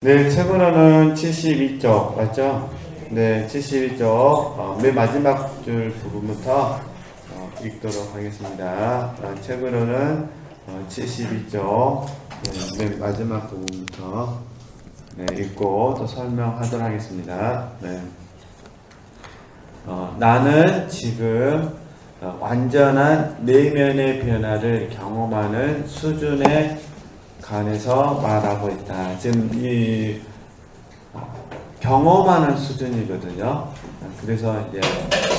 네, 책으로는 72쪽 맞죠? 네, 72쪽 맨 마지막 줄 부분부터 읽도록 하겠습니다. 책으로는 72쪽 맨 마지막 부분부터 읽고 또 설명하도록 하겠습니다. 네. 나는 지금 완전한 내면의 변화를 경험하는 수준에 관해서 말하고 있다. 지금 이 경험하는 수준이거든요. 그래서 이제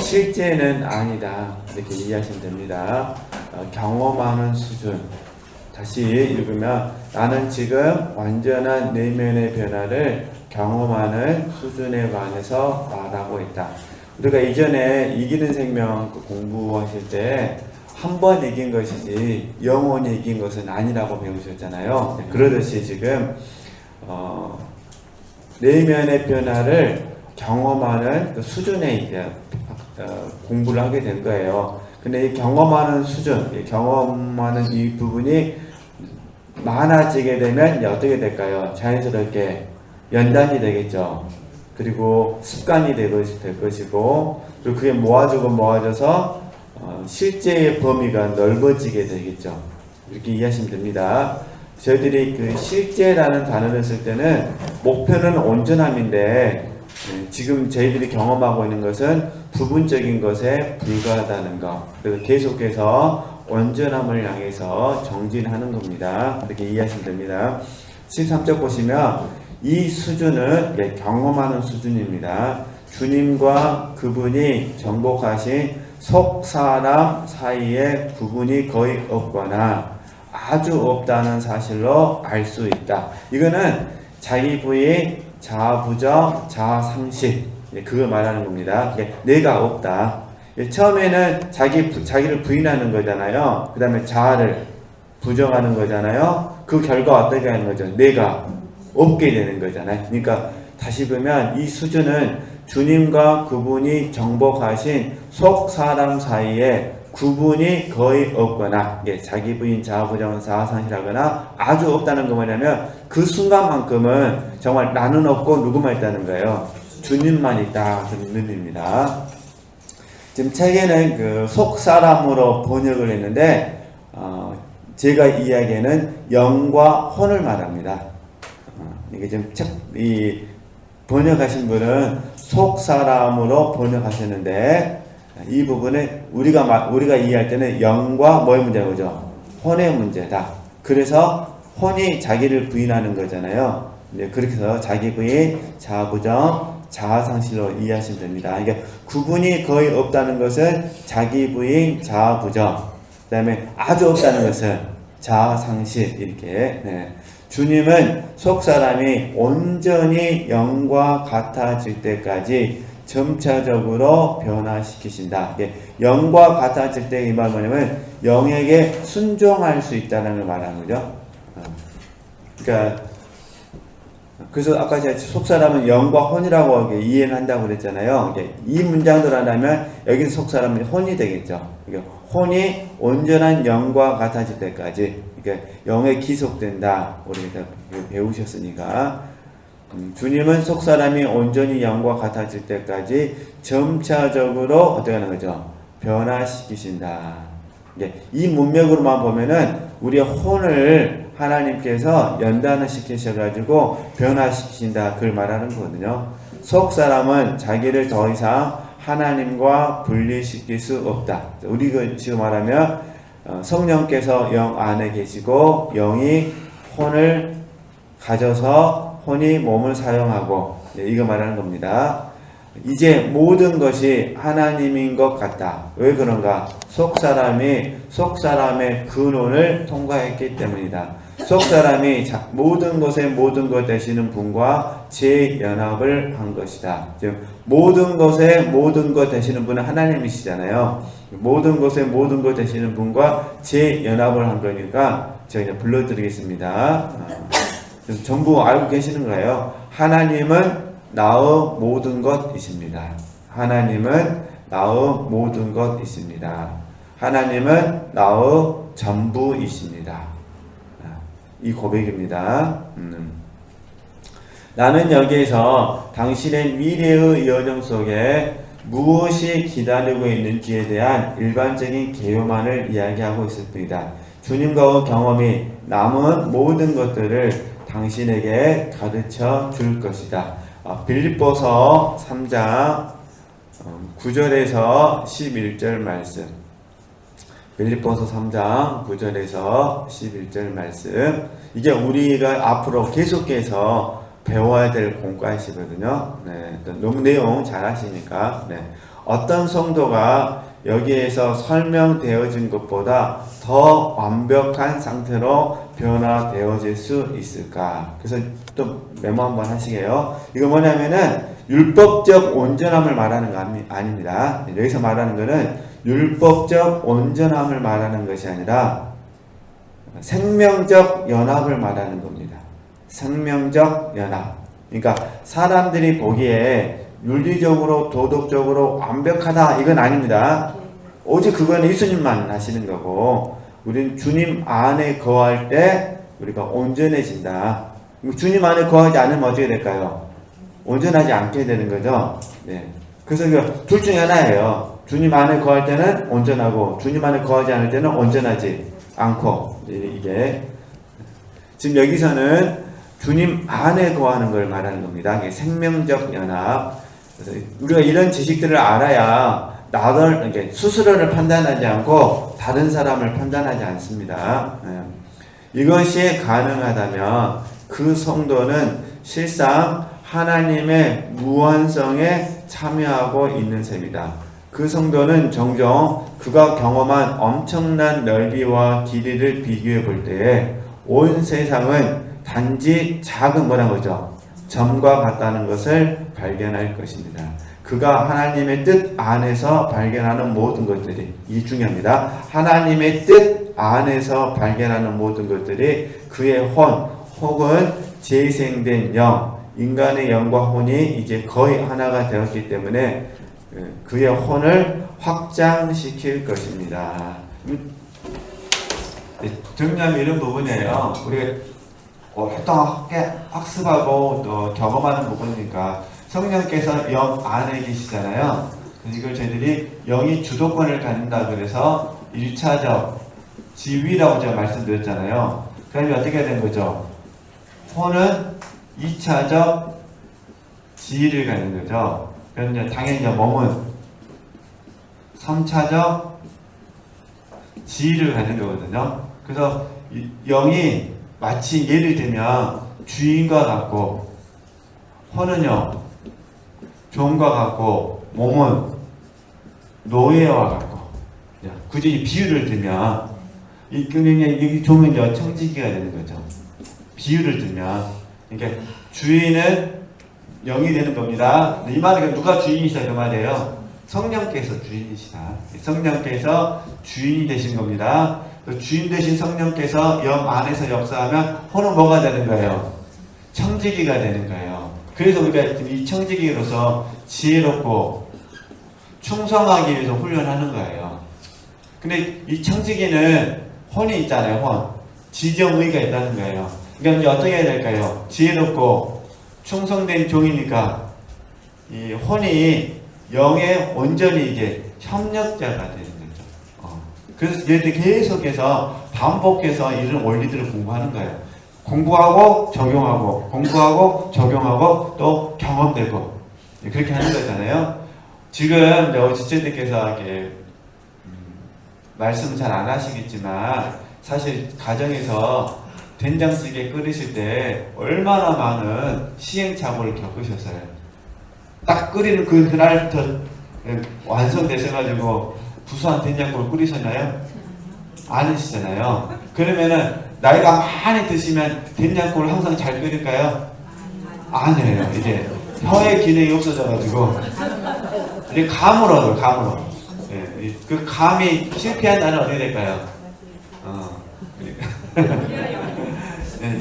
실제는 아니다 이렇게 이해하시면 됩니다. 경험하는 수준. 다시 읽으면 나는 지금 완전한 내면의 변화를 경험하는 수준에 관해서 말하고 있다. 우리가 이전에 이기는 생명 공부하실 때 한 번 이긴 것이지 영원히 이긴 것은 아니라고 배우셨잖아요. 그러듯이 지금 내면의 변화를 경험하는 그 수준에 이제 공부를 하게 된 거예요. 근데 이 경험하는 수준, 경험하는 이 부분이 많아지게 되면 어떻게 될까요? 자연스럽게 연단이 되겠죠. 그리고 습관이 될 것이고, 그리고 그게 모아져서 실제의 범위가 넓어지게 되겠죠. 이렇게 이해하시면 됩니다. 저희들이 그 실제라는 단어를 쓸 때는 목표는 온전함인데 지금 저희들이 경험하고 있는 것은 부분적인 것에 불과하다는 것. 그래서 계속해서 온전함을 향해서 정진하는 겁니다. 이렇게 이해하시면 됩니다. 13쪽 보시면 이 수준은 경험하는 수준입니다. 주님과 그분이 정복하신 속 사람 사이에 구분이 거의 없거나 아주 없다는 사실로 알 수 있다. 이거는 자기 부인, 자아 부정, 자아 상실 그걸 말하는 겁니다. 내가 없다. 처음에는 자기를 부인하는 거잖아요. 그 다음에 자아를 부정하는 거잖아요. 그 결과 어떻게 하는 거죠? 내가 없게 되는 거잖아요. 그러니까 다시 보면 이 수준은 주님과 그분이 정복하신 속 사람 사이에 구분이 거의 없거나 자기 부인, 자아 부정, 자아 상실하거나 아주 없다는 거 뭐냐면 그 순간만큼은 정말 나는 없고 누구만 있다는 거예요. 주님만 있다 그런 의미입니다. 지금 책에는 그 속 사람으로 번역을 했는데 제가 이야기하는 영과 혼을 말합니다. 이게 지금 이 번역하신 분은 속 사람으로 번역하셨는데 이 부분은 우리가 이해할 때는 영과 뭐의 문제인 거죠? 혼의 문제다. 그래서 혼이 자기를 부인하는 거잖아요. 그렇게 해서 자기 부인, 자아 부정, 자아 상실로 이해하시면 됩니다. 그러니까 구분이 거의 없다는 것은 자기 부인, 자아 부정, 그 다음에 아주 없다는 것은 자아 상실 이렇게. 주님은 속 사람이 온전히 영과 같아질 때까지 점차적으로 변화시키신다. 영과 같아질 때 이 말 뭐냐면 영에게 순종할 수 있다는 걸 말하는 거죠. 그러니까 그래서 아까 제가 속 사람은 영과 혼이라고 이해를 한다고 그랬잖아요. 이 문장들 하나면 여기는 속 사람은 혼이 되겠죠. 그러니까 혼이 온전한 영과 같아질 때까지, 그러니까 영에 기속된다. 우리가 배우셨으니까. 주님은 속 사람이 온전히 영과 같아질 때까지 점차적으로 어떻게 하는 거죠? 변화시키신다. 이 문맥으로만 보면은 우리의 혼을 하나님께서 연단을 시키셔가지고 변화시키신다. 그걸 말하는 거거든요. 속 사람은 자기를 더 이상 하나님과 분리시킬 수 없다. 우리가 지금 말하면 성령께서 영 안에 계시고 영이 혼을 가져서 혼이 몸을 사용하고 이거 말하는 겁니다. 이제 모든 것이 하나님인 것 같다. 왜 그런가? 속 사람의 근원을 통과했기 때문이다. 속 사람이 모든 것의 모든 것 되시는 분과 재연합을 한 것이다. 즉 모든 것의 모든 것 되시는 분은 하나님이시잖아요. 모든 것의 모든 것 되시는 분과 재연합을 한 거니까 제가 이제 불러드리겠습니다. 그래서 전부 알고 계시는 거예요. 하나님은 나의 모든 것이십니다. 하나님은 나의 모든 것이십니다. 하나님은 나의 전부이십니다. 이 고백입니다. 나는 여기에서 당신의 미래의 여정 속에 무엇이 기다리고 있는지에 대한 일반적인 개요만을 이야기하고 있을 뿐이다. 주님과의 경험이 남은 모든 것들을 당신에게 가르쳐 줄 것이다. 빌립보서 3장 9절에서 11절 말씀. 빌립보서 3장 9절에서 11절 말씀. 이게 우리가 앞으로 계속해서 배워야 될 공과시거든요. 네, 너무 내용 잘 아시니까. 네. 어떤 성도가 여기에서 설명되어진 것보다 더 완벽한 상태로 변화되어질 수 있을까? 그래서 또 메모 한번 하시게요. 이거 뭐냐면은 율법적 온전함을 말하는 거 아닙니다. 여기서 말하는 거는 율법적 온전함을 말하는 것이 아니라 생명적 연합을 말하는 겁니다. 생명적 연합. 그러니까 사람들이 보기에 윤리적으로 도덕적으로 완벽하다 이건 아닙니다. 오직 그건 예수님만 하시는 거고 우리는 주님 안에 거할 때 우리가 온전해진다. 주님 안에 거하지 않으면 어떻게 될까요? 온전하지 않게 되는 거죠. 네. 그래서 둘 중에 하나예요. 주님 안에 거할 때는 온전하고 주님 안에 거하지 않을 때는 온전하지 않고 이게 지금 여기서는 주님 안에 거하는 걸 말하는 겁니다. 생명적 연합. 그래서 우리가 이런 지식들을 알아야 나를 이렇게 스스로를 판단하지 않고 다른 사람을 판단하지 않습니다. 이것이 가능하다면 그 성도는 실상 하나님의 무한성에 참여하고 있는 셈이다. 그 성도는 종종 그가 경험한 엄청난 넓이와 길이를 비교해 볼 때에 온 세상은 단지 작은 뭐라는 거죠? 점과 같다는 것을 발견할 것입니다. 그가 하나님의 뜻 안에서 발견하는 모든 것들이 이 중요합니다. 하나님의 뜻 안에서 발견하는 모든 것들이 그의 혼 혹은 재생된 영, 인간의 영과 혼이 이제 거의 하나가 되었기 때문에 그의 혼을 확장시킬 것입니다. 정리하면 이런 부분이에요. 우리가 활동하게 학습하고 또 경험하는 부분이니까 성령께서 영 안에 계시잖아요. 이걸 저희들이 영이 주도권을 갖는다 그래서 1차적 지위라고 제가 말씀드렸잖아요. 그러면 어떻게 된 거죠? 혼은 2차적 지위를 갖는 거죠. 그럼 당연히 몸은 3차적 지위를 갖는 거거든요. 그래서 영이 마치 예를 들면 주인과 같고 혼은요 종과 같고 몸은 노예와 같고 굳이 이 비유를 들면 이 종은 청지기가 되는 거죠. 비유를 들면 그러니까 주인은 영이 되는 겁니다. 이 말은 누가 주인이시다 그 말이에요. 성령께서 주인이시다. 성령께서 주인이 되신 겁니다. 주인 되신 성령께서 영 안에서 역사하면 혼은 뭐가 되는 거예요? 청지기가 되는 거예요. 그래서 우리가 이 청지기로서 지혜롭고 충성하기 위해서 훈련하는 거예요. 근데 이 청지기는 혼이 있잖아요. 혼. 지정의가 있다는 거예요. 그러니까 이제 어떻게 해야 될까요? 지혜롭고 충성된 종이니까 이 혼이 영의 온전히 이제 협력자가 되는 거죠. 그래서 얘들 계속해서 반복해서 이런 원리들을 공부하는 거예요. 공부하고 적용하고 공부하고 적용하고 또 경험되고 그렇게 하는 거잖아요. 지금 지체들께서 이렇게 말씀 잘 안 하시겠지만 사실 가정에서 된장찌개 끓이실 때 얼마나 많은 시행착오를 겪으셨어요. 딱 끓이는 그날부터 완성되셔가지고 구수한 된장국을 끓이셨나요? 아니시잖아요. 그러면은 나이가 많이 드시면 된장국을 항상 잘 끓일까요? 아니에요. 이제 혀의 기능이 없어져가지고 이제 감으로 하죠. 감으로. 예, 그 감이 실패한다는 어떻게 될까요?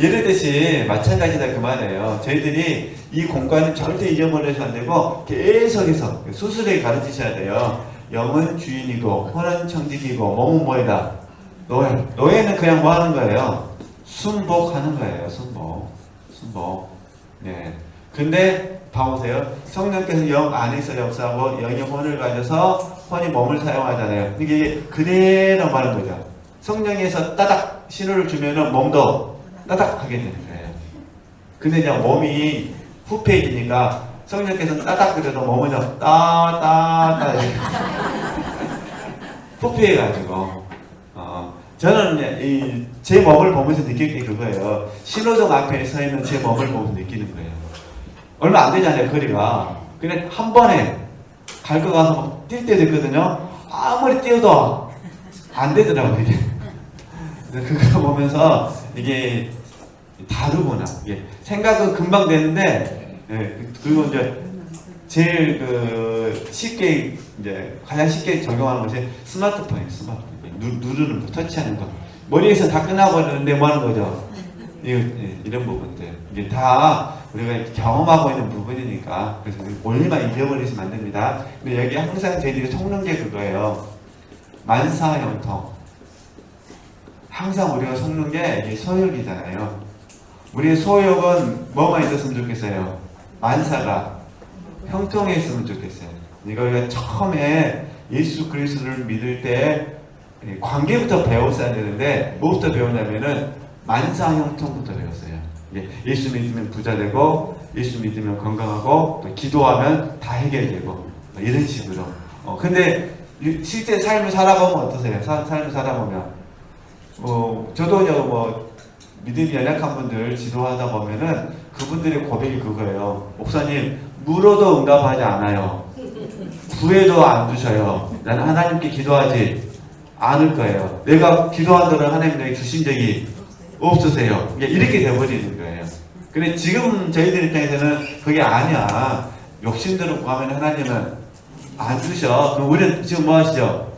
이러듯이 마찬가지다 그 말이에요. 저희들이 이 공간은 절대 잊어버려서는 안 되고 계속해서 수술에 가르치셔야 돼요. 영은 주인이고 혼은 청지기고 몸은 뭐이다? 노예. 노예는 그냥 뭐 하는 거예요? 순복하는 거예요. 순복. 네. 근데 봐보세요. 성령께서 영 안에서 역사하고 영이 혼을 가져서 혼이 몸을 사용하잖아요. 이게 그대로 말하는 거죠. 성령에서 따닥 신호를 주면은 몸도 따닥 하게 되는 거예요. 근데 이제 몸이 후패해지니까 성령께서는 따닥 그래도 몸은 따따따 후패해가지고 저는 제 몸을 보면서 느낄 게 그거예요. 신호등 앞에 서 있는 제 몸을 보면서 느끼는 거예요. 얼마 안 되잖아요, 거리가. 그냥 한 번에 갈 거 가서 뛸 때도 있거든요. 아무리 뛰어도 안 되더라고요, 이게. 그거 보면서 이게 다르구나. 이게 생각은 금방 되는데, 그리고 이제 제일 쉽게, 가장 쉽게 적용하는 것이 스마트폰이에요, 스마트폰. 누르는 거, 터치하는 거. 머리에서 다 끝나버리는데 뭐 하는 거죠? 이런 부분들. 이게 다 우리가 경험하고 있는 부분이니까. 그래서 원리만 잊어버리시면 안 됩니다. 근데 여기 항상 저희들이 속는 게 그거예요. 만사형통. 항상 우리가 속는 게 이게 소욕이잖아요. 우리의 소욕은 뭐만 있었으면 좋겠어요? 만사가 형통했으면 좋겠어요. 이거 우리가 처음에 예수 그리스도를 믿을 때 관계부터 배웠어야 되는데 뭐부터 배우냐면은 만사형통부터 배웠어요. 예수 믿으면 부자 되고 예수 믿으면 건강하고 또 기도하면 다 해결되고 이런 식으로. 근데 실제 삶을 살아보면 어떠세요? 삶을 살아보면 저도 믿음이 연약한 분들 지도하다 보면은 그분들의 고백이 그거예요. 목사님, 물어도 응답하지 않아요. 구해도 안 주셔요. 나는 하나님께 기도하지 않을 거예요. 내가 기도한 대로 하나님 내게 주신 적이 없으세요. 이렇게 돼버리는 거예요. 근데 지금 저희들 입장에서는 그게 아니야. 욕심대로 구하면 하나님은 안 주셔. 그럼 우리는 지금 뭐 하시죠?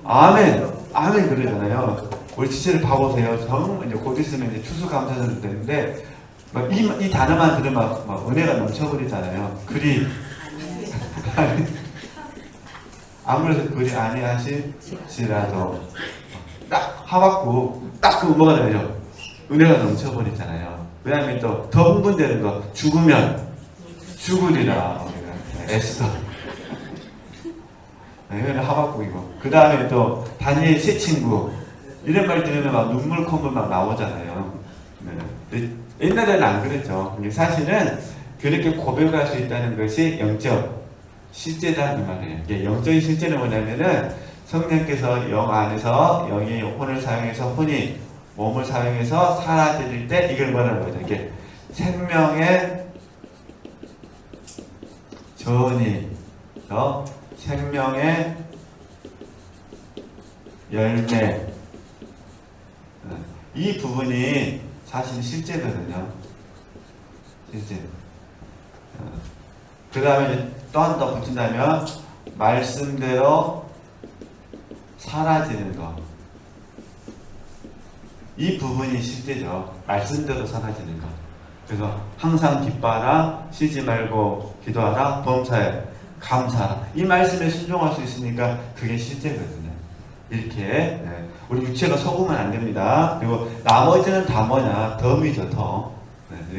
아멘. 아멘 그러잖아요. 우리 지체를 봐보세요. 정말 이제 곧 있으면 이제 추수감사절이 되는데 이 단어만 들으면 막 은혜가 넘쳐버리잖아요. 그리 아무래도 그리 아니하실지라도 딱 하박국 딱 그 뭐가 되죠? 은혜가 넘쳐버리잖아요. 왜냐하면 또 더 흥분되는 거 죽으면 죽으리라 에스더. 이거는 하박국이고 그 다음에 또 다니엘 새 친구 이런 말 들으면 막 눈물 콧물 막 나오잖아요. 네. 옛날에는 안 그랬죠. 사실은 그렇게 고백할 수 있다는 것이 영적 실제다 그 말이에요. 영적인 실제는 뭐냐면은 성령께서 영 안에서 영이 혼을 사용해서 혼이 몸을 사용해서 사라질 때 이걸 뭐라는 거죠? 이게 생명의 전이 생명의 열매 이 부분이 사실 실제거든요. 실제. 그 다음에 또 한 번 더 붙인다면 말씀대로 사라지는 것. 이 부분이 실제죠. 말씀대로 사라지는 것. 그래서 항상 기뻐하라, 쉬지 말고 기도하라, 범사에 감사하라. 이 말씀에 순종할 수 있으니까 그게 실제거든요. 이렇게 우리 육체가 속으면 안 됩니다. 그리고 나머지는 다 뭐냐? 덤이죠, 덤.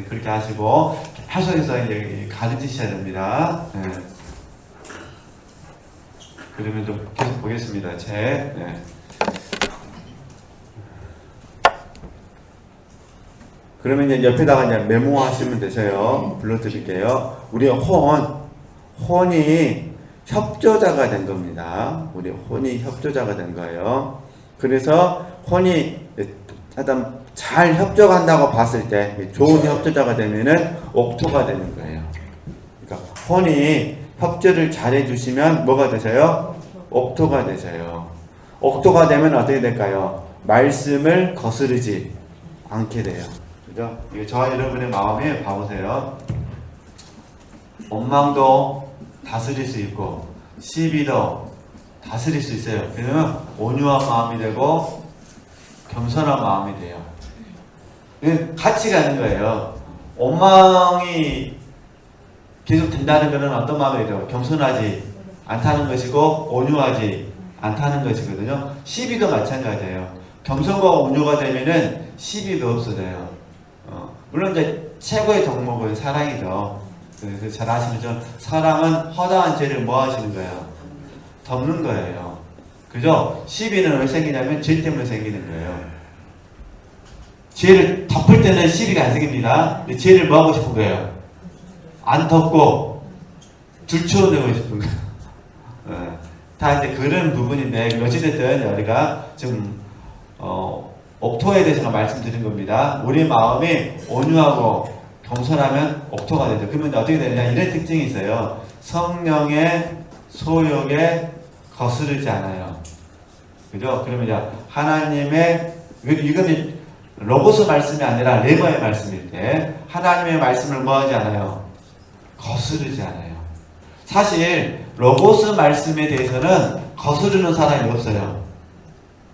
그렇게 하시고 하소에서 이제 가르치셔야 됩니다. 그러면 좀 계속 보겠습니다. 그러면 이제 옆에다가 이제 메모하시면 되세요. 불러드릴게요. 우리 혼이 협조자가 된 겁니다. 우리 혼이 협조자가 된 거예요. 그래서 혼이 하여튼 잘 협조한다고 봤을 때 좋은 협조자가 되면은 옥토가 되는 거예요. 그러니까 혼이 협조를 잘 해주시면 뭐가 되세요? 옥토가 되세요. 옥토가 되면 어떻게 될까요? 말씀을 거스르지 않게 돼요. 그죠? 이게 저와 여러분의 마음에 봐보세요. 원망도 다스릴 수 있고 시비도 다스릴 수 있어요. 그러면 온유한 마음이 되고 겸손한 마음이 돼요. 같이 가는 거예요. 원망이 계속 된다는 것은 어떤 마음이죠? 겸손하지 않다는 것이고 온유하지 않다는 것이거든요. 시비도 마찬가지예요. 겸손과 온유가 되면은 시비도 없어져요. 물론 이제 최고의 덕목은 사랑이죠. 그래서 잘 아시죠? 사랑은 허다한 죄를 뭐 하시는 거예요? 덮는 거예요. 그죠? 시비는 왜 생기냐면 죄 때문에 생기는 거예요. 죄를 덮을 때는 시비가 안 생깁니다. 근데 죄를 뭐 하고 싶은 거예요? 안 덮고 줄쳐내고 싶은 거예요. 다 이제 그런 부분인데, 어찌됐든 우리가 좀 옥토에 대해서 말씀드린 겁니다. 우리 마음이 온유하고 겸손하면 옥토가 되죠. 그러면 어떻게 되느냐, 이런 특징이 있어요. 성령의 소욕에 거스르지 않아요. 그죠? 그러면 이제 하나님의, 이거는 로고스 말씀이 아니라 레마의 말씀일 때 하나님의 말씀을 뭐 하지 않아요? 거스르지 않아요. 사실 로고스 말씀에 대해서는 거스르는 사람이 없어요.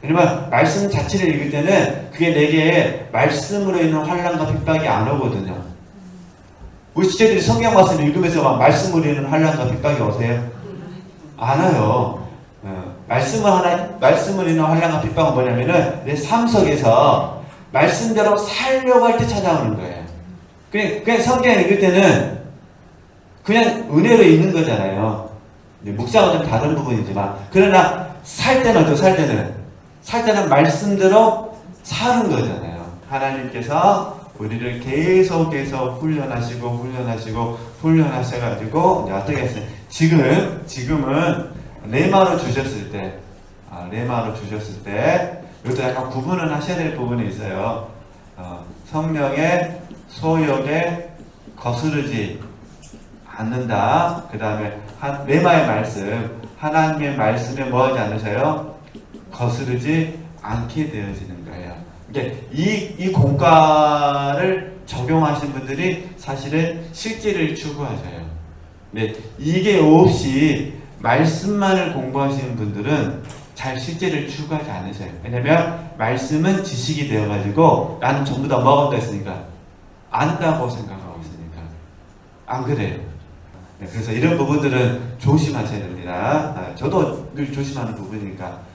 왜냐면 말씀 자체를 읽을 때는 그게 내게 말씀으로 있는 환난과 핍박이 안 오거든요. 우리 지체들이 성경 말씀을 읽으면서 막 말씀으로 있는 환난과 핍박이 오세요? 안 와요. 말씀으로 있는 환난과 핍박은 뭐냐면은 내 삶 속에서 말씀대로 살려고 할 때 찾아오는 거예요. 그냥 성경 읽을 때는 그냥 은혜로 읽는 거잖아요. 묵상은 좀 다른 부분이지만, 그러나 살 때는 어떻게 살 때는 말씀대로 사는 거잖아요. 하나님께서 우리를 계속해서 훈련하셔가지고 어떻게 했어요? 지금은 레마로 주셨을 때, 이것도 약간 구분을 하셔야 될 부분이 있어요. 성령의 소욕에 거스르지 않는다. 그 다음에 레마의 말씀, 하나님의 말씀에 뭐하지 않으세요? 거스르지 않게 되어지는 거예요. 이게 이 공과를 적용하신 분들이 사실은 실제를 추구하셔요. 근데 이게 없이 말씀만을 공부하시는 분들은 잘 실제를 추구하지 않으셔요. 왜냐면 말씀은 지식이 되어가지고 나는 전부 다 먹은다 했으니까 안다고 생각하고 있으니까. 안 그래요. 네, 그래서 이런 부분들은 조심하셔야 됩니다. 저도 늘 조심하는 부분이니까.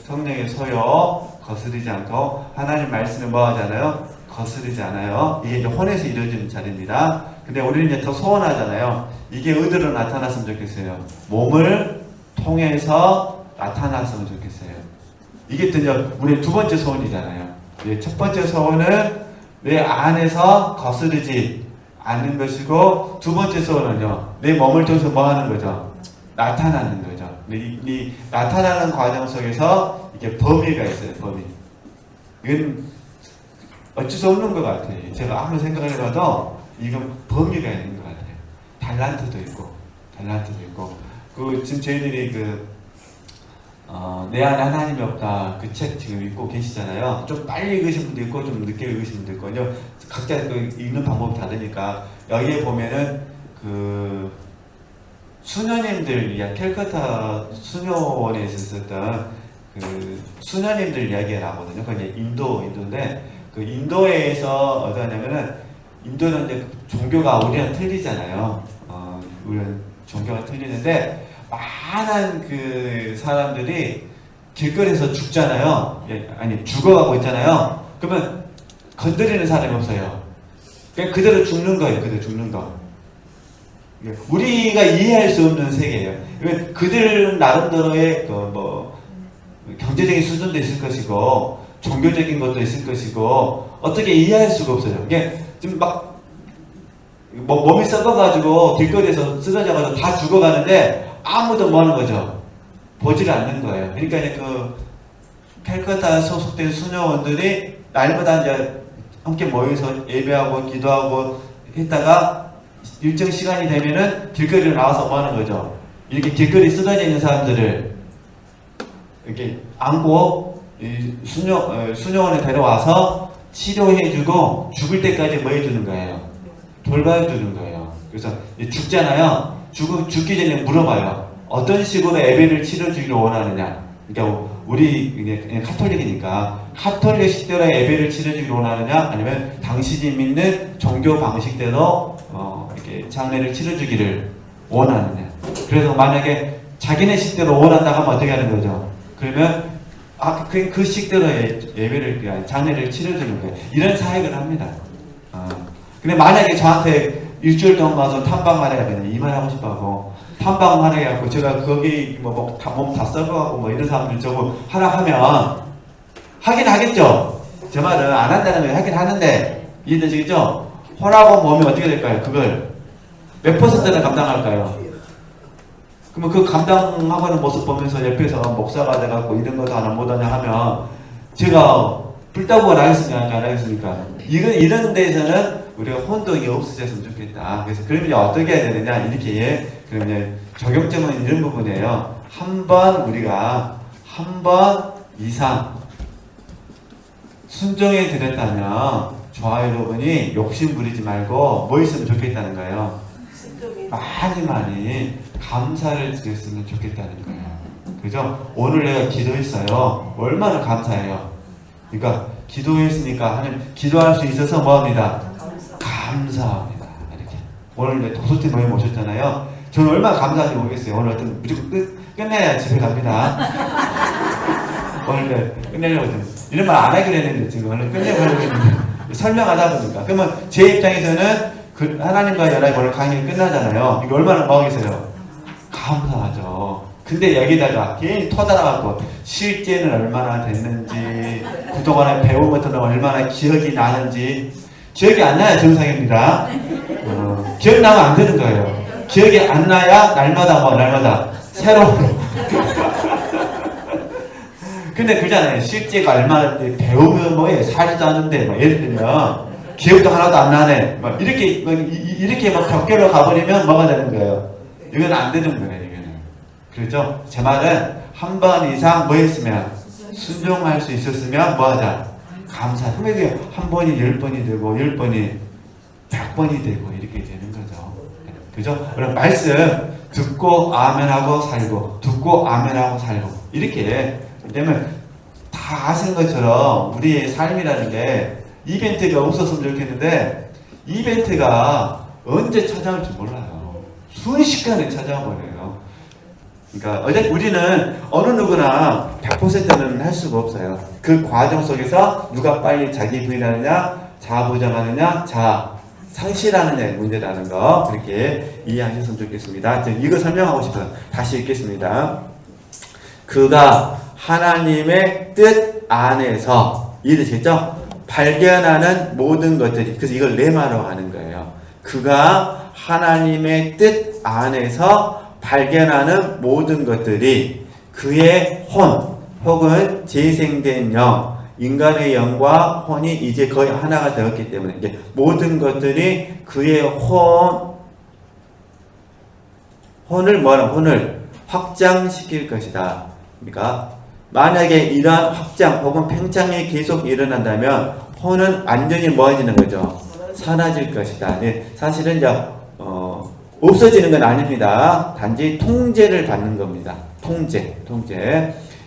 성령의 소욕 거스르지 않고 하나님 말씀을 뭐 하잖아요? 거스르지 않아요. 이게 이제 혼에서 이루어지는 자리입니다. 근데 우리는 이제 더 소원하잖아요. 이게 어디로 나타났으면 좋겠어요? 몸을 통해서 나타났으면 좋겠어요. 이게 또 이제 우리의 두 번째 소원이잖아요. 첫 번째 소원은 내 안에서 거스르지 않는 것이고, 두 번째 소원은요, 내 몸을 통해서 뭐 하는 거죠? 나타나는 거죠. 이 나타나는 과정 속에서 이게 범위가 있어요. 범위. 이건 어쩔 수 없는 것 같아요. 제가 아무리 생각을 해봐도 이건 범위가 있는 것 같아요. 달란트도 있고. 지금 저희들이 내 안에 하나님이 없다, 그 책 지금 읽고 계시잖아요. 좀 빨리 읽으신 분도 있고 좀 늦게 읽으신 분도 있거든요. 각자 읽는 방법이 다르니까 여기에 보면은 수녀님들 캘커타 수녀원에 있었던 수녀님들 이야기가 나거든요. 그게 인도인데, 인도에서 어떠냐면은, 인도는 이제 종교가 우리랑 틀리잖아요. 우리는 종교가 틀리는데, 많은 사람들이 길거리에서 죽잖아요. 죽어가고 있잖아요. 그러면 건드리는 사람이 없어요. 그냥 그대로 죽는 거예요. 그대로 죽는 거. 우리가 이해할 수 없는 세계예요. 그들 나름대로의 경제적인 수준도 있을 것이고, 종교적인 것도 있을 것이고, 어떻게 이해할 수가 없어요. 이게 지금 몸이 썩어가지고 길거리에서 쓰러져가지고 다 죽어가는데 아무도 뭐 하는 거죠? 보지를 않는 거예요. 그러니까 이제 캘커타 소속된 수녀원들이 날마다 이제 함께 모여서 예배하고 기도하고 했다가 일정 시간이 되면은 길거리로 나와서 뭐 하는 거죠? 이렇게 길거리 쓰러져 있는 사람들을 이렇게 안고 수녀원에 데려와서 치료해주고 죽을 때까지 뭐 해주는 거예요? 돌봐주는 거예요. 그래서 죽잖아요. 죽기 전에 물어봐요. 어떤 식으로 예배를 치러주기를 원하느냐? 그러니까 우리 그냥 카톨릭이니까 카톨릭 식대로 예배를 치러주기를 원하느냐? 아니면 당신이 믿는 종교 방식대로 이렇게 장례를 치러주기를 원하느냐? 그래서 만약에 자기네 식대로 원한다고 하면 어떻게 하는 거죠? 그러면 그 식대로 예배를 장례를 치러주는 거예요. 이런 사역을 합니다. 근데 만약에 저한테 일주일 동안 가서 탐방만 해야 되냐, 이만 하고 싶어하고 탐방만 해갖고 제가 거기 몸 다 썩어가고 뭐 이런 사람들 저거 하라 하면 하긴 하겠죠. 제 말은 안 한다는 걸 하긴 하는데 이해되시겠죠? 허라고 몸이 어떻게 될까요? 그걸 몇 퍼센트나 감당할까요? 그러면 그 감당하고는 모습 보면서 옆에서 목사가 돼갖고 이런 것도 하나 못하냐 하면 제가 불타고가 나겠습니까? 안 하겠습니까? 이런 데에서는 우리가 혼동이 없어졌으면 좋겠다. 그래서 그러면 이제 어떻게 해야 되느냐? 이렇게 그러면 적용점은 이런 부분이에요. 한 번 이상 순종해 드렸다면 저와 여러분이 욕심 부리지 말고 뭐 있으면 좋겠다는 거예요. 많이 감사를 드렸으면 좋겠다는 거예요. 그죠? 오늘 내가 기도했어요. 얼마나 감사해요. 그러니까 기도했으니까 하나님 기도할 수 있어서 뭐합니다? 감사합니다. 이렇게. 오늘 이제 도서팀 모임 오셨잖아요. 저는 얼마나 감사한지 모르겠어요. 오늘 어떤 무조건 끝내야 집에 갑니다. 오늘 끝내려고 이런 말 안 하기로 했는데 지금 오늘 끝내고 했는데 설명하다 보니까 그러면 제 입장에서는 그 하나님과 연합이 오늘 강의 끝나잖아요. 이거 얼마나 뭐하겠어요? 감사하죠. 근데 여기다가 괜히 터달아갖고 실제는 얼마나 됐는지 그동안에 배운 것들은 얼마나 기억이 나는지 기억이 안 나야 정상입니다. 기억나면 안 되는 거예요. 기억이 안 나야 날마다 새로운 근데 그잖아요. 실제가 얼마나 배우면 뭐예요? 살지도 않는데 뭐 예를 들면 기억도 하나도 안 나네. 뭐 이렇게 막 벽계로 가버리면 뭐가 되는 거예요? 이건 안 되는 거예요. 이거는. 그렇죠? 제 말은 한 번 이상 뭐 했으면 순종할 수 있었으면 뭐하자? 감사. 그러면 한 번이 10번이 되고 10번이 100번이 되고 이렇게 되는 거죠. 그죠? 그럼 말씀 듣고 아멘하고 살고 듣고 아멘하고 살고 이렇게 되면 다 아시는 것처럼 우리의 삶이라는 게 이벤트가 없었으면 좋겠는데 이벤트가 언제 찾아올지 몰라요. 순식간에 찾아와 버려요. 그러니까 우리는 어느 누구나 100%는 할 수가 없어요. 그 과정 속에서 누가 빨리 자기 부인하느냐, 자아보장하느냐, 상실하느냐의 문제라는 거 그렇게 이해하셨으면 좋겠습니다. 이거 설명하고 싶어요. 다시 읽겠습니다. 그가 하나님의 뜻 안에서 이해되시겠죠? 발견하는 모든 것들이 그래서 이걸 레마로 하는 거예요. 그가 하나님의 뜻 안에서 발견하는 모든 것들이 그의 혼 혹은 재생된 영 인간의 영과 혼이 이제 거의 하나가 되었기 때문에 이제 모든 것들이 그의 혼을 확장시킬 것이다. 그러니까 만약에 이러한 확장 혹은 팽창이 계속 일어난다면 혼은 완전히 뭐해지는 거죠? 사라질 것이다. 네, 사실은 이제 없어지는 건 아닙니다. 단지 통제를 받는 겁니다. 통제.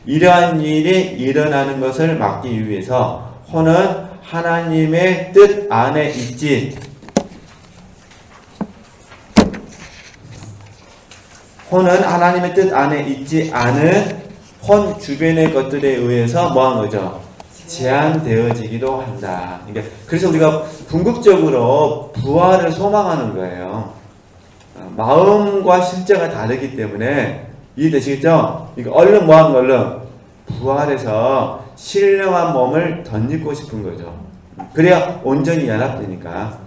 이러한 일이 일어나는 것을 막기 위해서 혼은 하나님의 뜻 안에 있지. 혼은 하나님의 뜻 안에 있지 않은 혼 주변의 것들에 의해서 뭐한 거죠? 제한되어지기도 한다. 그러니까 그래서 우리가 궁극적으로 부활을 소망하는 거예요. 마음과 실제가 다르기 때문에 이해되시겠죠? 이거 얼른 뭐한 걸로 부활해서 신령한 몸을 덧입고 싶은 거죠. 그래야 온전히 연합되니까.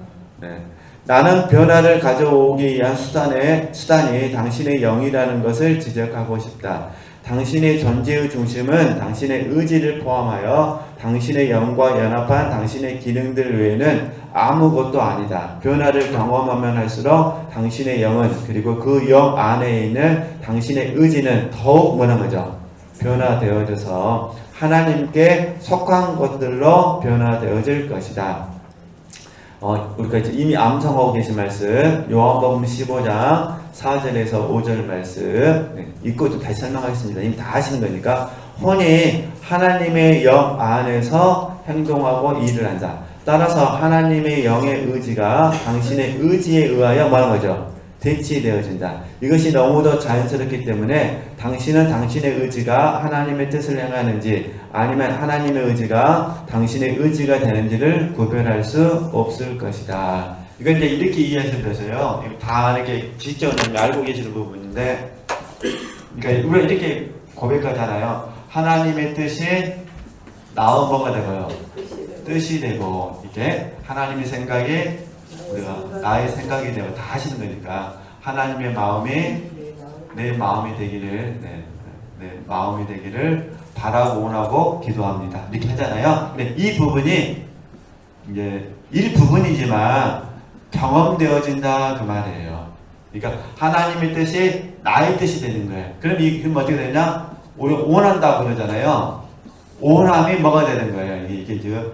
네. 나는 변화를 가져오기 위한 수단이 당신의 영이라는 것을 지적하고 싶다. 당신의 존재의 중심은 당신의 의지를 포함하여 당신의 영과 연합한 당신의 기능들 외에는 아무것도 아니다. 변화를 경험하면 할수록 당신의 영은 그리고 그 영 안에 있는 당신의 의지는 더욱 뭐라는 거죠? 변화되어져서 하나님께 속한 것들로 변화되어질 것이다. 우리가 이제 이미 암송하고 계신 말씀 요한복음 15장 4절에서 5절 말씀 읽고 좀 다시 설명하겠습니다. 이미 다 아시는 거니까 혼이 하나님의 영 안에서 행동하고 일을 한다. 따라서 하나님의 영의 의지가 당신의 의지에 의하여 뭐하는 거죠? 대치되어진다. 이것이 너무도 자연스럽기 때문에 당신은 당신의 의지가 하나님의 뜻을 행하는지 아니면 하나님의 의지가 당신의 의지가 되는지를 구별할 수 없을 것이다. 이건 이제 이렇게 이해하시면 되세요. 다 이렇게 지적으로 알고 계시는 부분인데, 그러니까 우리가 이렇게 고백하잖아요. 하나님의 뜻이 나온 뭐가 되고요. 뜻이 되고, 이게 하나님의 생각이 우리가 나의 생각이 되고 다 하시는 거니까 하나님의 마음이 내 마음이 되기를 내 마음이 되기를 바라고 원하고 기도합니다. 이렇게 하잖아요. 근데 이 부분이 이제 일부분이지만 경험되어진다 그 말이에요. 그러니까 하나님의 뜻이 나의 뜻이 되는 거예요. 그럼 그럼 어떻게 되냐? 우리가 원한다고 그러잖아요. 원함이 뭐가 되는 거예요? 이게 지금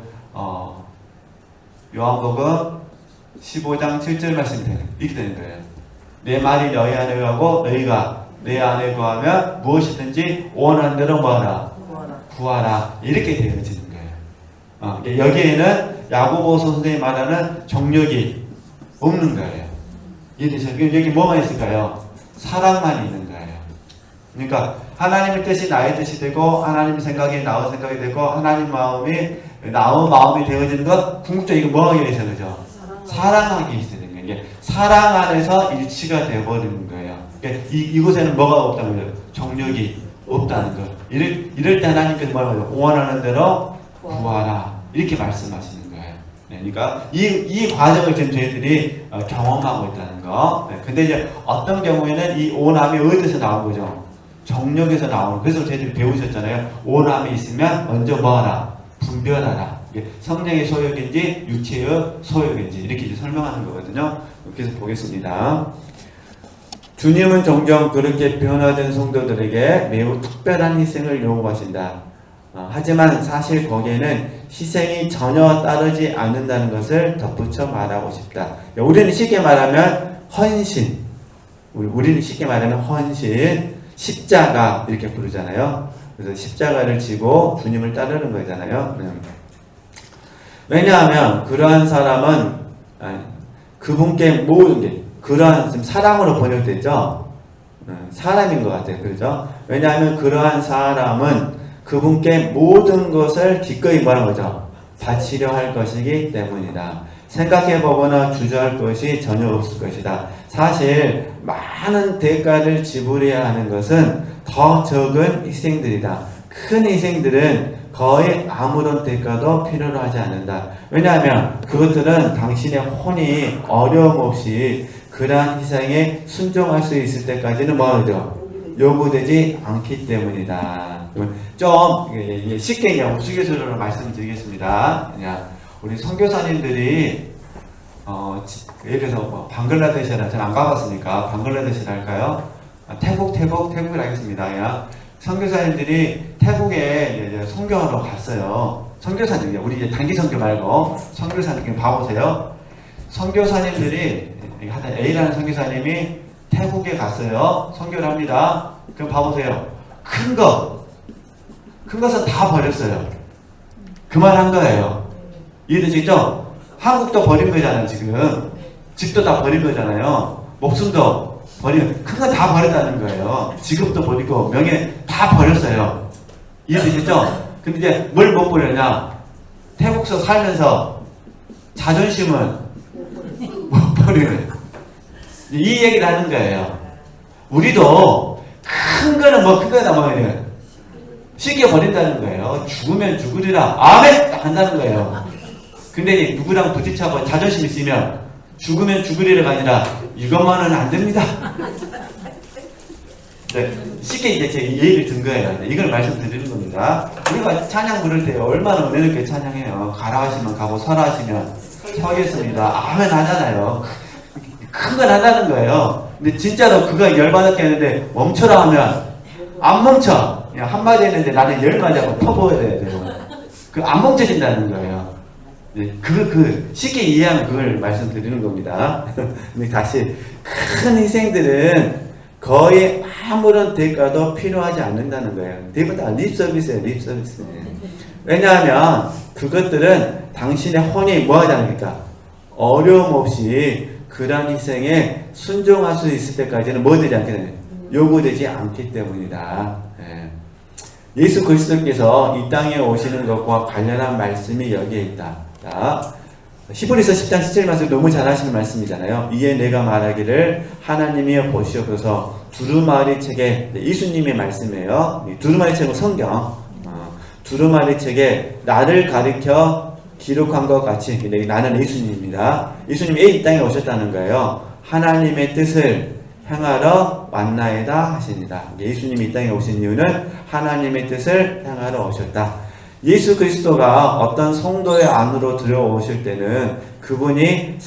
요한복음 15장 7절 말씀이 이렇게 되는 거예요. 내 말이 너희 안에 거하고 너희가 내 안에 거하면 무엇이든지 원하는 대로 뭐하라? 구하라. 이렇게 되어지는 거예요. 여기에는 야고보서 선생님이 말하는 정력이 없는 거예요. 여기 뭐가 있을까요? 사랑만 있는 거예요. 그러니까 하나님의 뜻이 나의 뜻이 되고 하나님의 생각이 나의 생각이 되고 하나님 마음이 나의 마음이 되어지는 것 궁극적으로 이거 뭐하게 되죠? 그죠? 사랑하게 되는 거예요. 사랑 안에서 일치가 되어버리는 거예요. 그러니까 이곳에는 뭐가 없다는 거예요? 정력이 없다는 거. 이럴 때 하나님께서 뭐라고 해요? 원하는 대로 구하라. 이렇게 말씀하시는 거예요. 그러니까 이 과정을 지금 저희들이 경험하고 있다는 거. 근데 이제 어떤 경우에는 이 원함이 어디서 나온 거죠? 정력에서 나오는. 그래서 저희들이 배우셨잖아요. 원함이 있으면 먼저 뭐하라? 분별하라. 성령의 소욕인지 육체의 소욕인지 이렇게 이제 설명하는 거거든요. 그래서 보겠습니다. 주님은 종종 그렇게 변화된 성도들에게 매우 특별한 희생을 요구하신다. 하지만 사실 거기에는 희생이 전혀 따르지 않는다는 것을 덧붙여 말하고 싶다. 우리는 쉽게 말하면 헌신, 우리는 쉽게 말하면 헌신, 십자가 이렇게 부르잖아요. 그래서 십자가를 지고 주님을 따르는 거잖아요. 왜냐하면 그러한 사람은 그분께 모든 게 그러한 지금 사람으로 번역됐죠. 사람인 것 같아요. 그렇죠? 왜냐하면 그러한 사람은 그분께 모든 것을 기꺼이 뭐라는 거죠? 바치려 할 것이기 때문이다. 생각해보거나 주저할 것이 전혀 없을 것이다. 사실 많은 대가를 지불해야 하는 것은 더 적은 희생들이다. 큰 희생들은 거의 아무런 대가도 필요로 하지 않는다. 왜냐하면 그것들은 당신의 혼이 어려움 없이 그러한 희생에 순종할 수 있을 때까지는 뭐하죠? 요구되지 않기 때문이다. 좀 쉽게 그냥 우스갯소리로 말씀드리겠습니다. 그냥 우리 선교사님들이 예를 들어서 뭐 방글라데시나 저는 안 가봤으니까 방글라데시라 할까요? 태국을 하겠습니다. 그냥 선교사님들이 태국에 선교하러 갔어요. 선교사님, 우리 이제 단기 선교 말고 선교사님 봐보세요. 선교사님들이 하여튼 A라는 선교사님이 태국에 갔어요. 선교를 합니다. 그럼 봐보세요. 큰 것은 다 버렸어요. 그만한 거예요. 이해되시죠? 한국도 버린 거잖아요, 지금. 집도 다 버린 거잖아요. 목숨도 버리고, 큰 거 다 버렸다는 거예요. 직업도 버리고, 명예 다 버렸어요. 이해되시죠? 근데 이제 뭘 못 버렸냐? 태국서 살면서 자존심은 못 버리는. 이 얘기를 하는 거예요. 우리도 큰 거는 큰 거다 뭐예요? 쉽게 버린다는 거예요. 죽으면 죽으리라. 아멘! 한다는 거예요. 근데 누구랑 부딪혀서 자존심 있으면 죽으면 죽으리라가 아니라 이것만은 안 됩니다. 네, 쉽게 이제 제 얘기를 든 거예요. 이걸 말씀드리는 겁니다. 우리가 찬양 부를 때 얼마나 은혜롭게 찬양해요. 가라 하시면 가고 서라 하시면 서겠습니다. 아멘 하잖아요. 큰 건 한다는 거예요. 근데 진짜로 그거 열받았게 했는데 멈춰라 하면 안 멈춰. 그냥 한마디 했는데 나는 열마디 하고 퍼부어야 돼요. 안 멈춰진다는 거예요. 네, 쉽게 이해하면 그걸 말씀드리는 겁니다. 근데 다시 큰 희생들은 거의 아무런 대가도 필요하지 않는다는 거예요. 대부분 다 립서비스예요, 립서비스. 왜냐하면 그것들은 당신의 혼이 뭐하지 않습니까? 어려움 없이 그러한 희생에 순종할 수 있을 때까지는 뭐 되지 않게 되냐? 요구되지 않기 때문이다. 예수 그리스도께서 이 땅에 오시는 것과 관련한 말씀이 여기에 있다. 자, 히브리서 10장 17 말씀 너무 잘 하시는 말씀이잖아요. 이에 내가 말하기를 하나님이여 보시옵소서. 두루마리 책에, 예수님의 말씀이에요. 두루마리 책은 성경. 두루마리 책에 나를 가리켜 기록한 것 같이, 나는 예수님입니다. 예수님이 이 땅에 오셨다는 거예요. 하나님의 뜻을 행하러 왔나이다 하십니다. 예수님이 이 땅에 오신 이유는 하나님의 뜻을 행하러 오셨다. 예수 그리스도가 어떤 성도의 안으로 들어오실 때는 그분이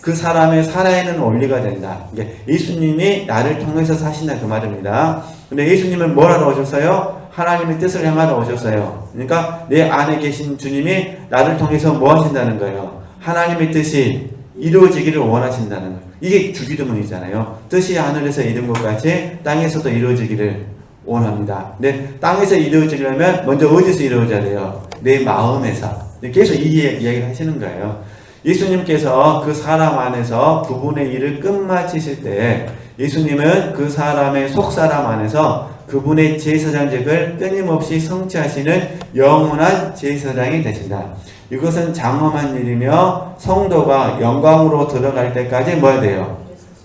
그 사람의 살아있는 원리가 된다. 예수님이 나를 통해서 사신다 그 말입니다. 근데 예수님은 뭘 하러 오셨어요? 하나님의 뜻을 행하러 오셨어요. 그러니까 내 안에 계신 주님이 나를 통해서 뭐 하신다는 거예요? 하나님의 뜻이 이루어지기를 원하신다는 거예요. 이게 주기도문이잖아요. 뜻이 하늘에서 이룬 것 같이 땅에서도 이루어지기를 원합니다. 근데 땅에서 이루어지려면 먼저 어디서 이루어져야 돼요? 내 마음에서. 계속 이 이야기를 하시는 거예요. 예수님께서 그 사람 안에서 그분의 일을 끝마치실 때 예수님은 그 사람의 속사람 안에서 그분의 제사장직을 끊임없이 성취하시는 영원한 제사장이 되신다. 이것은 장엄한 일이며 성도가 영광으로 들어갈 때까지 뭐 해야 돼요?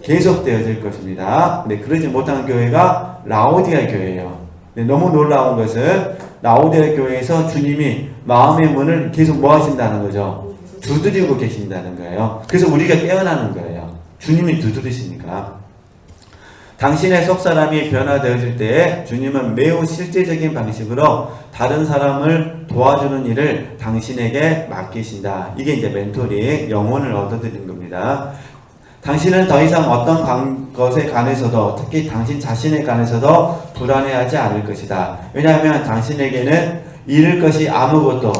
계속되어질 것입니다. 근데 그러지 못한 교회가 라오디아 교회예요. 근데 너무 놀라운 것은 라오디아 교회에서 주님이 마음의 문을 계속 뭐 하신다는 거죠? 두드리고 계신다는 거예요. 그래서 우리가 깨어나는 거예요. 주님이 두드리시니까. 당신의 속사람이 변화되어질 때에 주님은 매우 실제적인 방식으로 다른 사람을 도와주는 일을 당신에게 맡기신다. 이게 이제 멘토링, 영혼을 얻어들인 겁니다. 당신은 더 이상 어떤 것에 관해서도, 특히 당신 자신에 관해서도 불안해하지 않을 것이다. 왜냐하면 당신에게는 잃을 것이 아무것도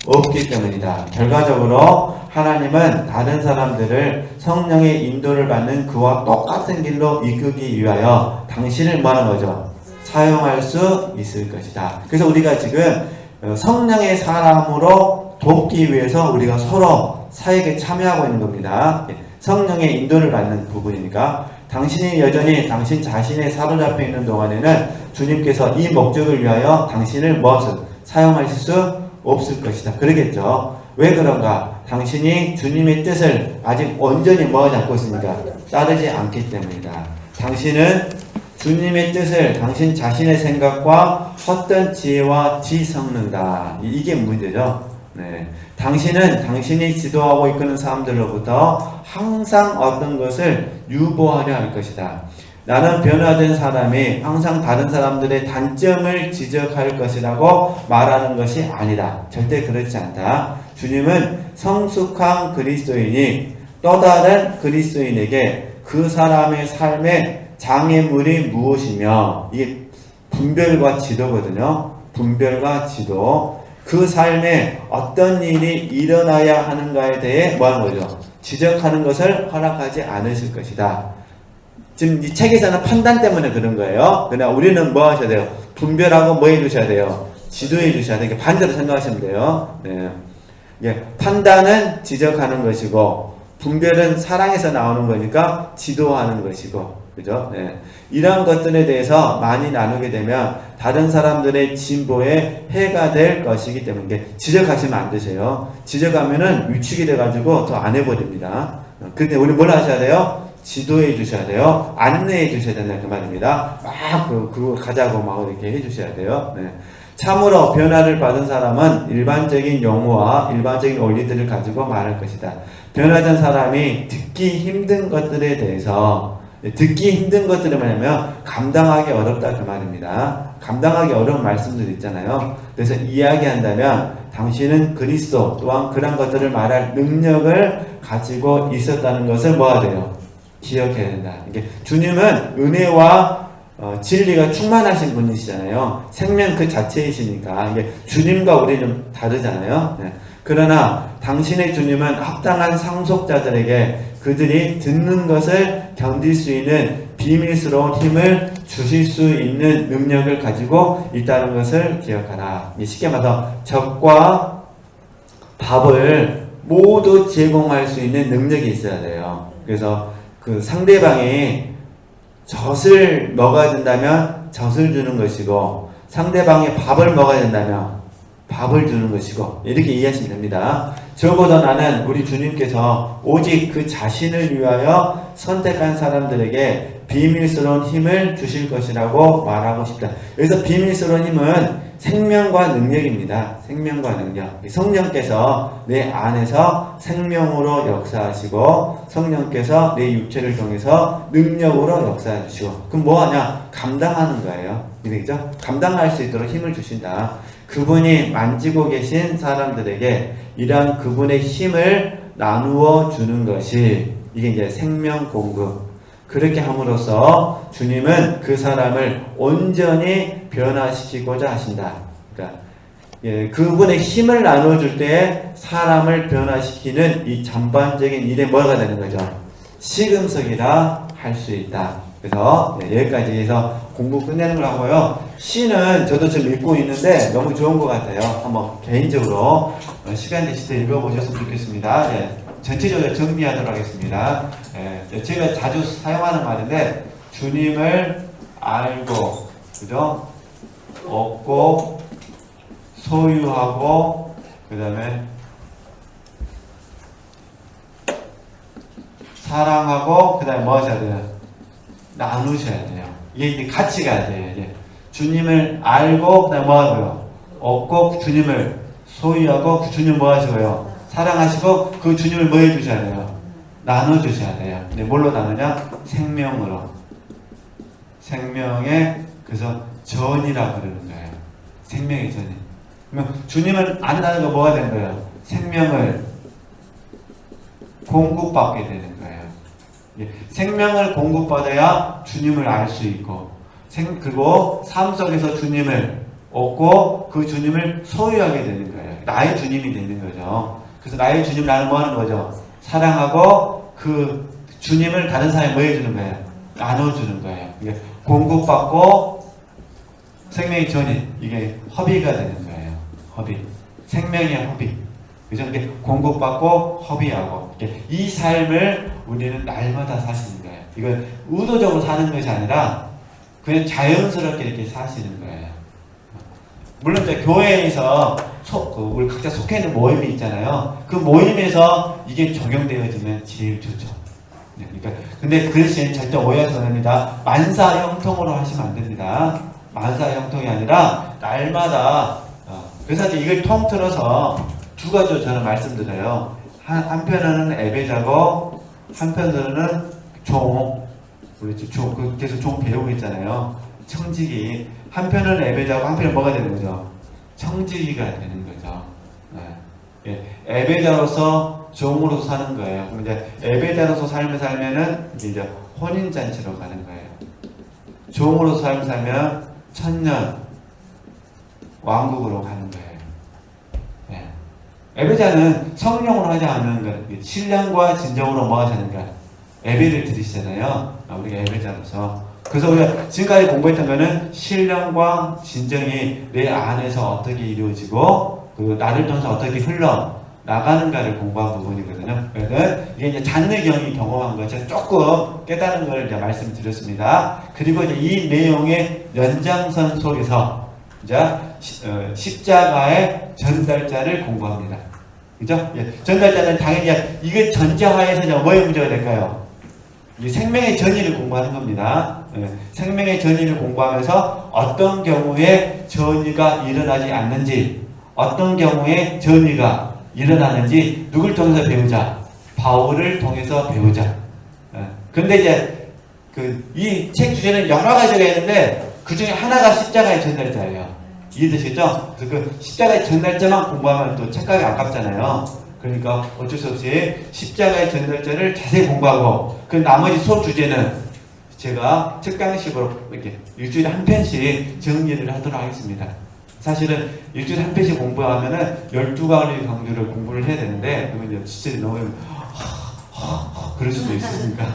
없기 때문이다. 결과적으로 하나님은 다른 사람들을 성령의 인도를 받는 그와 똑같은 길로 이끌기 위하여 당신을 뭐 하는 거죠? 사용할 수 있을 것이다. 그래서 우리가 지금 성령의 사람으로 돕기 위해서 우리가 서로 사역에 참여하고 있는 겁니다. 성령의 인도를 받는 부분이니까 당신이 여전히 당신 자신에 사로잡혀 있는 동안에는 주님께서 이 목적을 위하여 당신을 무엇을 사용하실 수 없을 것이다. 그러겠죠. 왜 그런가? 당신이 주님의 뜻을 아직 온전히 뭐 잡고 있습니까? 따르지 않기 때문이다. 당신은 주님의 뜻을 당신 자신의 생각과 헛된 지혜와 뒤섞는다. 이게 문제죠. 네. 당신은 당신이 지도하고 이끄는 사람들로부터 항상 어떤 것을 유보하려 할 것이다. 나는 변화된 사람이 항상 다른 사람들의 단점을 지적할 것이라고 말하는 것이 아니다. 절대 그렇지 않다. 주님은 성숙한 그리스도인이 또 다른 그리스도인에게 그 사람의 삶의 장애물이 무엇이며, 이게 분별과 지도거든요. 분별과 지도. 그 삶에 어떤 일이 일어나야 하는가에 대해 뭐 하는 거죠? 지적하는 것을 허락하지 않으실 것이다. 지금 이 책에서는 판단 때문에 그런 거예요. 그러나 우리는 뭐 하셔야 돼요? 분별하고 뭐 해주셔야 돼요? 지도해 주셔야 돼요. 반대로 생각하시면 돼요. 네. 예, 판단은 지적하는 것이고, 분별은 사랑에서 나오는 거니까 지도하는 것이고, 그죠? 네. 이런 것들에 대해서 많이 나누게 되면 다른 사람들의 진보에 해가 될 것이기 때문에 지적하시면 안 되세요. 지적하면은 위축이 돼가지고 더 안 해버립니다. 근데 우리 뭘 하셔야 돼요? 지도해 주셔야 돼요. 안내해 주셔야 된다 그 말입니다. 막 그거 가자고 막 이렇게 해 주셔야 돼요. 네. 참으로 변화를 받은 사람은 일반적인 용어와 일반적인 원리들을 가지고 말할 것이다. 변화된 사람이 듣기 힘든 것들에 대해서, 듣기 힘든 것들은 뭐냐면 감당하기 어렵다 그 말입니다. 감당하기 어려운 말씀들 있잖아요. 그래서 이야기한다면 당신은 그리스도 또한 그런 것들을 말할 능력을 가지고 있었다는 것을 뭐해야 돼요? 기억해야 된다. 이게 주님은 은혜와 진리가 충만하신 분이시잖아요. 생명 그 자체이시니까 이게 주님과 우리는 좀 다르잖아요. 네. 그러나 당신의 주님은 합당한 상속자들에게 그들이 듣는 것을 견딜 수 있는 비밀스러운 힘을 주실 수 있는 능력을 가지고 있다는 것을 기억하라. 쉽게 말해서 적과 밥을 모두 제공할 수 있는 능력이 있어야 돼요. 그래서 그 상대방이 젖을 먹어야 된다면 젖을 주는 것이고, 상대방이 밥을 먹어야 된다면 밥을 주는 것이고, 이렇게 이해하시면 됩니다. 적어도 나는 우리 주님께서 오직 그 자신을 위하여 선택한 사람들에게 비밀스러운 힘을 주실 것이라고 말하고 싶다. 여기서 비밀스러운 힘은 생명과 능력입니다. 생명과 능력. 성령께서 내 안에서 생명으로 역사하시고, 성령께서 내 육체를 통해서 능력으로 역사해 주시고, 그럼 뭐 하냐? 감당하는 거예요. 그죠? 감당할 수 있도록 힘을 주신다. 그분이 만지고 계신 사람들에게 이런 그분의 힘을 나누어 주는 것이, 이게 이제 생명 공급. 그렇게 함으로써 주님은 그 사람을 온전히 변화시키고자 하신다. 그러니까 그분의 힘을 나눠줄 때 사람을 변화시키는 이 전반적인 일에 뭐가 되는 거죠? 시금석이라 할 수 있다. 그래서 여기까지 해서 공부 끝내는 걸 하고요. 시는 저도 지금 읽고 있는데 너무 좋은 것 같아요. 한번 개인적으로 시간 되실 때 읽어보셨으면 좋겠습니다. 전체적으로 정리하도록 하겠습니다. 제가 자주 사용하는 말인데, 주님을 알고, 그죠? 얻고, 소유하고, 그 다음에 사랑하고, 그 다음에 뭐 하셔야 돼요? 나누셔야 돼요. 이게 이제 같이 가야 돼요. 이제 주님을 알고, 그 다음에 뭐 하고요? 얻고, 주님을 소유하고, 그 주님 뭐 하시고요? 사랑하시고, 그 주님을 뭐 해주셔야 돼요? 나눠주셔야 돼요. 근데 뭘로 나누냐? 생명으로. 생명의, 그래서 전이라고 그러는 거예요. 생명의 전이. 그러면 주님을 안다는 거 뭐가 되는 거예요? 생명을 공급받게 되는 거예요. 생명을 공급받아야 주님을 알 수 있고, 그리고 삶 속에서 주님을 얻고, 그 주님을 소유하게 되는 거예요. 나의 주님이 되는 거죠. 그래서 나의 주님, 나는 뭐 하는 거죠? 사랑하고, 그 주님을 다른 사람이 뭐 해주는 거예요? 나눠주는 거예요. 이게 공급받고, 생명의 전이, 이게 허비가 되는 거예요. 허비. 생명의 허비. 그죠? 이게 공급받고, 허비하고. 이 삶을 우리는 날마다 사시는 거예요. 이건 의도적으로 사는 것이 아니라, 그냥 자연스럽게 이렇게 사시는 거예요. 물론 이제 교회에서 우리 각자 속해 있는 모임이 있잖아요. 그 모임에서 이게 적용되어지면 제일 좋죠. 그러니까 근데 그 대신 절대 오해하지 않습니다. 만사형통으로 하시면 안 됩니다. 만사형통이 아니라 날마다. 그래서 이걸 통틀어서 두 가지로 저는 말씀드려요. 한편으로는 예배자고, 한편으로는 종. 우리 지금 계속 종 배우고 있잖아요. 청지기. 한편은 예배자고, 한편은 뭐가 되는 거죠? 청지기가 되는 거죠. 예배자로서 종으로서 사는 거예요. 그럼 이제 예배자로서 삶을 살면은 이제 혼인잔치로 가는 거예요. 종으로서 삶을 살면 천년 왕국으로 가는 거예요. 예배자는 성령으로 하지 않는 거예요. 신령과 진정으로 뭐 하자는 거예요? 예배를 드리시잖아요. 우리가 예배자로서. 그래서 우리가 지금까지 공부했던 거는 신령과 진정이 내 안에서 어떻게 이루어지고, 그리고 나를 통해서 어떻게 흘러나가는가를 공부한 부분이거든요. 그래서 이게 이제 잔느경이 경험한 거, 제가 조금 깨달은 걸 이제 말씀드렸습니다. 그리고 이제 이 내용의 연장선 속에서 이제 십자가의 전달자를 공부합니다. 그죠? 전달자는 당연히 이게 전제하에서 뭐의 문제가 될까요? 생명의 전의를 공부하는 겁니다. 생명의 전의를 공부하면서 어떤 경우에 전의가 일어나지 않는지, 어떤 경우에 전의가 일어나는지 누굴 통해서 배우자? 바울을 통해서 배우자. 근데 이제 이 책 주제는 여러 가지가 있는데 그 중에 하나가 십자가의 전달자예요. 이해되시죠? 그래서 그 십자가의 전달자만 공부하면 또 책가기 아깝잖아요. 그러니까 어쩔 수 없이 십자가의 전달자를 자세히 공부하고, 그 나머지 소주제는 제가 책강식으로 이렇게 일주일에 한 편씩 정리를 하도록 하겠습니다. 사실은 일주일에 한 편씩 공부하면은 12가지 강조를 공부를 해야 되는데, 그러면 진짜 너무 그럴 수도 있으니까.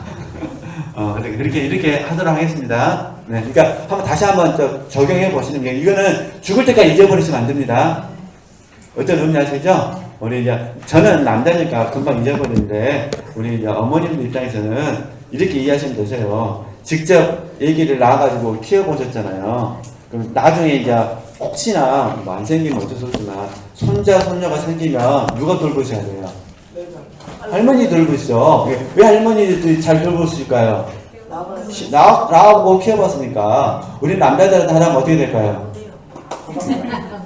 이렇게 하도록 하겠습니다. 네, 그러니까 다시 한번 적용해 보시는 게, 이거는 죽을 때까지 잊어버리시면 안 됩니다. 어떤 의미 아시죠? 우리 이제 저는 남자니까 금방 잊어버리는데 우리 이제 어머님 입장에서는 이렇게 이해하시면 되세요. 직접 아기를 낳아가지고 키워보셨잖아요. 그럼 나중에 이제 혹시나 뭐 안 생기면 어쩔 수 없지만 손자 손녀가 생기면 누가 돌보셔야 돼요? 할머니 돌보시죠. 왜 할머니들이 잘 돌보실까요? 나하고 키워봤으니까. 우리 남자들은 다 하면 어떻게 될까요?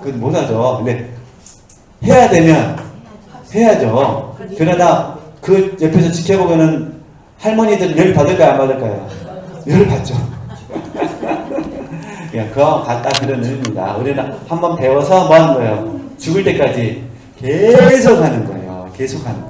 그건 못하죠. 근데 해야 되면 해야죠. 그러나 그 옆에서 지켜보면은 할머니들은 열 받을까요? 안 받을까요? 열 받죠. 그냥 그와 같다 그런 의미입니다. 우리는 한번 배워서 뭐 하는 거예요? 죽을 때까지 계속 하는 거예요. 계속 하는 거예요.